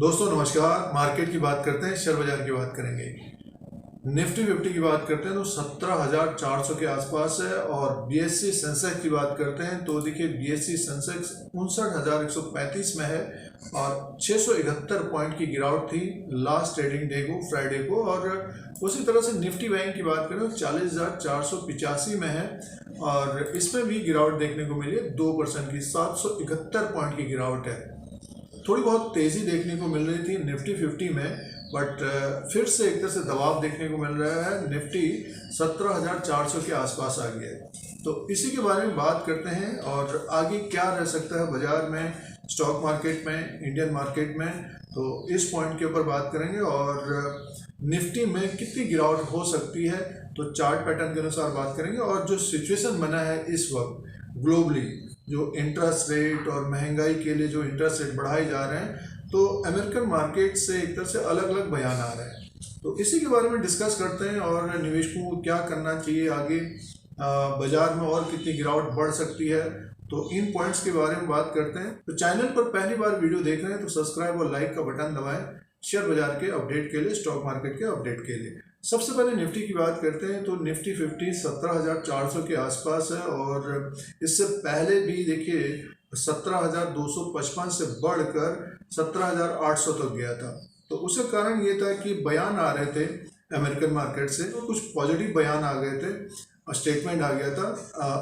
दोस्तों नमस्कार। मार्केट की बात करते हैं, शेयर बाजार की बात करेंगे। निफ्टी 50 की बात करते हैं तो 17,400 के आसपास है। और बीएससी सेंसेक्स की बात करते हैं तो देखिए बीएससी सेंसेक्स 59,135 में है और 671 पॉइंट की गिरावट थी लास्ट ट्रेडिंग डे को, फ्राइडे को। और उसी तरह से निफ्टी बैंक की बात करें तो 40,485 में है और इसमें भी गिरावट देखने को मिली है 2% की, 771 पॉइंट की गिरावट है। थोड़ी बहुत तेज़ी देखने को मिल रही थी निफ्टी 50 में, बट फिर से एक तरह से दबाव देखने को मिल रहा है। निफ्टी 17,400 के आसपास आ गया है। तो इसी के बारे में बात करते हैं और आगे क्या रह सकता है बाजार में, स्टॉक मार्केट में, इंडियन मार्केट में। तो इस पॉइंट के ऊपर बात करेंगे और निफ्टी में कितनी गिरावट हो सकती है तो चार्ट पैटर्न के अनुसार बात करेंगे। और जो सिचुएशन बना है इस वक्त ग्लोबली, जो इंटरेस्ट रेट और महंगाई के लिए जो इंटरेस्ट रेट बढ़ाए जा रहे हैं, तो अमेरिकन मार्केट से एक तरह से अलग अलग बयान आ रहे हैं। तो इसी के बारे में डिस्कस करते हैं और निवेशकों को क्या करना चाहिए आगे, बाजार में और कितनी गिरावट बढ़ सकती है, तो इन पॉइंट्स के बारे में बात करते हैं। तो चैनल पर पहली बार वीडियो देख रहे हैं तो सब्सक्राइब और लाइक का बटन दबाएं शेयर बाजार के अपडेट के लिए, स्टॉक मार्केट के अपडेट के लिए। सबसे पहले निफ्टी की बात करते हैं तो निफ्टी 50 17,400 के आसपास है और इससे पहले भी देखिए 17,255 से बढ़कर 17,800 तक गया था। तो उसका कारण ये था कि बयान आ रहे थे अमेरिकन मार्केट से, तो कुछ पॉजिटिव बयान आ गए थे, स्टेटमेंट आ गया था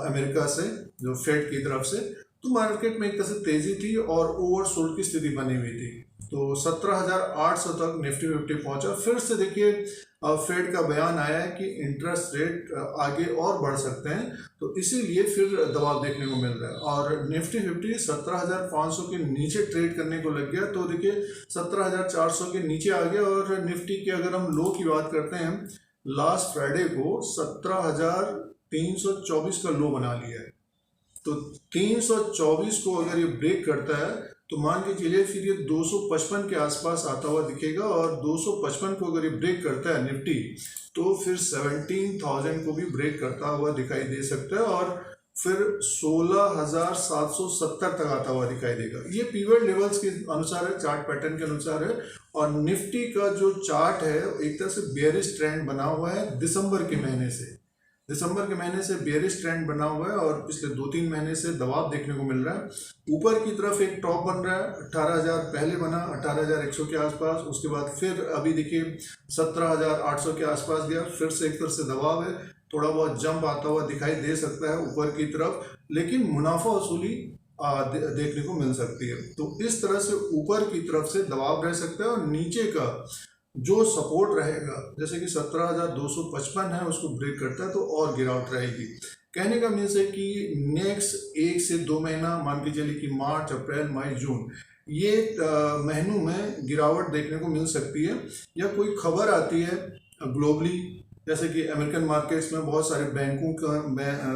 अमेरिका से, जो फेड की तरफ से। तो मार्केट में एक तरह से तेज़ी थी और ओवरसोल्ड की स्थिति बनी हुई थी। तो 17,800 तक निफ्टी 50 पहुंचा। फिर से देखिए फेड का बयान आया है कि इंटरेस्ट रेट आगे और बढ़ सकते हैं, तो इसीलिए फिर दबाव देखने को मिल रहा है। और निफ्टी 50 17,500 के नीचे ट्रेड करने को लग गया। तो देखिए 17,400 के नीचे आ गया। और निफ्टी के अगर हम लो की बात करते हैं, लास्ट फ्राइडे को 17,324 का लो बना लिया है। तो 324 को अगर ये ब्रेक करता है तो मान के चलिए फिर ये 255 के आसपास आता हुआ दिखेगा। और 255 को अगर ये ब्रेक करता है निफ्टी, तो फिर 17,000 को भी ब्रेक करता हुआ दिखाई दे सकता है और फिर 16,770 तक आता हुआ दिखाई देगा। ये पीवट लेवल्स के अनुसार है, चार्ट पैटर्न के अनुसार है। और निफ्टी का जो चार्ट है एक तरह से बेयरिश ट्रेंड बना हुआ है दिसंबर के महीने से बेयरिश ट्रेंड बना हुआ है और पिछले 2-3 महीने से दबाव देखने को मिल रहा है। ऊपर की तरफ एक टॉप बन रहा है, 18,000 पहले बना 18,100 के आसपास, उसके बाद फिर अभी देखिए 17,800 के आसपास गया। फिर से एक तरफ से दबाव है, थोड़ा बहुत जंप आता हुआ दिखाई दे सकता है ऊपर की तरफ, लेकिन मुनाफा वसूली देखने को मिल सकती है। तो इस तरह से ऊपर की तरफ से दबाव रह सकता है और नीचे का जो सपोर्ट रहेगा, जैसे कि 17,255 है, उसको ब्रेक करता है तो और गिरावट रहेगी। कहने का मीन्स है कि नेक्स्ट 1 से 2 महीना, मान के चलिए कि मार्च, अप्रैल, मई, जून, ये महीनों में गिरावट देखने को मिल सकती है। या कोई खबर आती है ग्लोबली, जैसे कि अमेरिकन मार्केट्स में बहुत सारे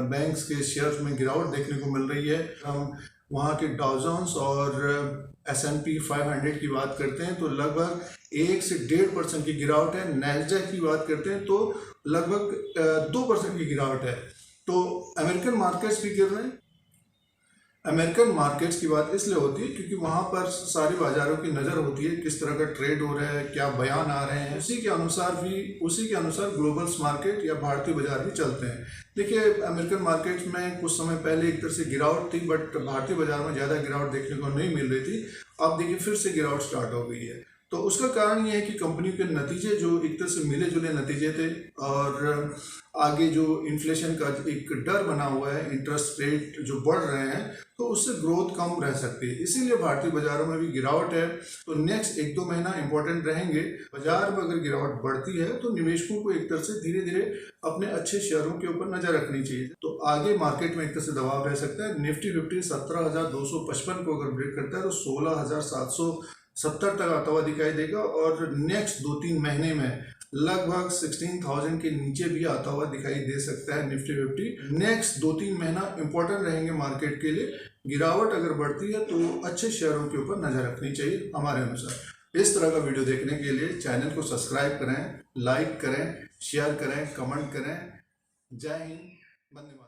बैंक्स के शेयर्स में गिरावट देखने को मिल रही है। हम वहाँ के डाउ जोन्स और S&P 500 की बात करते हैं तो लगभग 1 से 1.5% की गिरावट है। नैस्डैक की बात करते हैं तो लगभग 2% की गिरावट है। तो अमेरिकन मार्केट्स भी गिर रहे हैं। अमेरिकन मार्केट्स की बात इसलिए होती है क्योंकि वहाँ पर सारी बाजारों की नज़र होती है, किस तरह का ट्रेड हो रहा है, क्या बयान आ रहे हैं, उसी के अनुसार ग्लोबल मार्केट या भारतीय बाजार भी चलते हैं। देखिए अमेरिकन मार्केट्स में कुछ समय पहले एक तरह से गिरावट थी, बट भारतीय बाजार में ज़्यादा गिरावट देखने को नहीं मिल रही थी। अब देखिए फिर से गिरावट स्टार्ट हो गई है। तो उसका कारण ये है कि कंपनियों के नतीजे जो एक तरह से मिले जुले नतीजे थे और आगे जो इन्फ्लेशन का एक डर बना हुआ है, इंटरेस्ट रेट जो बढ़ रहे हैं, तो उससे ग्रोथ कम रह सकती है। इसीलिए भारतीय बाजारों में भी गिरावट है। तो नेक्स्ट 1-2 महीना इंपॉर्टेंट रहेंगे। बाजार में अगर गिरावट बढ़ती है तो निवेशकों को एक तरह से धीरे धीरे अपने अच्छे शेयरों के ऊपर नजर रखनी चाहिए। तो आगे मार्केट में एक तरह से दबाव रह सकता है। निफ्टी 50 17,255 को अगर ब्रेक करता है तो 16,770 तक आता हुआ दिखाई देगा। और नेक्स्ट 2-3 महीने में लगभग 16,000 के नीचे भी आता हुआ दिखाई दे सकता है निफ्टी 50। नेक्स्ट 2-3 महीना इंपॉर्टेंट रहेंगे मार्केट के लिए। गिरावट अगर बढ़ती है तो अच्छे शेयरों के ऊपर नजर रखनी चाहिए हमारे अनुसार। इस तरह का वीडियो देखने के लिए चैनल को सब्सक्राइब करें, लाइक करें, शेयर करें, कमेंट करें। जय हिंद, वंदे मातरम।